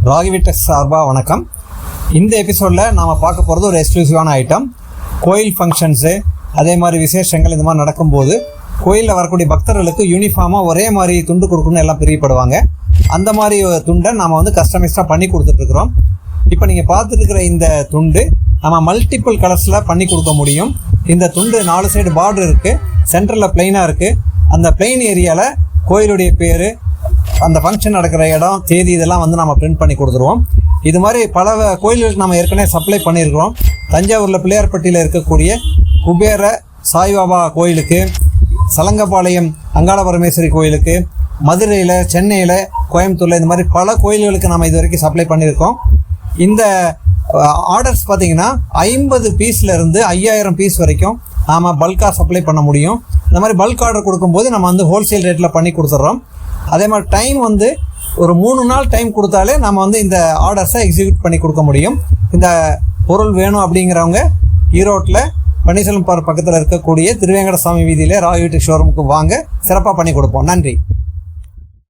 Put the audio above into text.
ராகிவிடெக் சார்பாக வணக்கம். இந்த எபிசோடில் நாம் பார்க்க போகிறது ஒரு எக்ஸ்க்ளூசிவான ஐட்டம். கோயில் ஃபங்க்ஷன்ஸு அதே மாதிரி விசேஷங்கள் இந்த மாதிரி நடக்கும்போது கோயிலில் வரக்கூடிய பக்தர்களுக்கு யூனிஃபார்மாக ஒரே மாதிரி துண்டு கொடுக்கணும்னு எல்லாம் பிரியப்படுவாங்க. அந்த மாதிரி துண்டை நாம் கஸ்டமைஸ்டாக பண்ணி கொடுத்துட்ருக்குறோம். இப்போ நீங்கள் பார்த்துருக்கிற இந்த துண்டு நம்ம மல்டிபிள் கலர்ஸில் பண்ணி கொடுக்க முடியும். இந்த துண்டு 4 சைடு பார்டர் இருக்குது, சென்டரில் பிளெயினாக இருக்குது. அந்த பிளெயின் ஏரியாவில் கோயிலுடைய பேர், அந்த ஃபங்க்ஷன் நடக்கிற இடம், தேதி இதெல்லாம் நம்ம பிரிண்ட் பண்ணி கொடுத்துருவோம். இது மாதிரி பல கோயில்களுக்கு நம்ம ஏற்கனவே சப்ளை பண்ணியிருக்கிறோம். தஞ்சாவூரில் பிள்ளையார்பட்டியில் இருக்கக்கூடிய குபேர சாய்பாபா கோயிலுக்கு, சலங்கபாளையம் அங்காள பரமேஸ்வரி கோயிலுக்கு, மதுரையில், சென்னையில், கோயம்புத்தூரில் இந்த மாதிரி பல கோயில்களுக்கு நம்ம இது வரைக்கும் சப்ளை பண்ணியிருக்கோம். இந்த ஆர்டர்ஸ் பார்த்திங்கன்னா 50 பீஸ்லேருந்து 5000 பீஸ் வரைக்கும் நாம் பல்காக சப்ளை பண்ண முடியும். இந்த மாதிரி பல்க் ஆர்டர் கொடுக்கும்போது நம்ம ஹோல்சேல் ரேட்டில் பண்ணி கொடுத்துட்றோம். அதே மாதிரி டைம் ஒரு 3 நாள் டைம் கொடுத்தாலே நம்ம இந்த ஆர்டர்ஸை எக்ஸிக்யூட் பண்ணி கொடுக்க முடியும். இந்த பொருள் வேணும் அப்படிங்கிறவங்க ஈரோட்டில் பன்னீர்செல்வம் பார்க் பக்கத்தில் இருக்கக்கூடிய திருவேங்கட சாமி வீதியில் ராகிவிடெக் ஷோரூமுக்கு வாங்க, சிறப்பாக பண்ணி கொடுப்போம். நன்றி.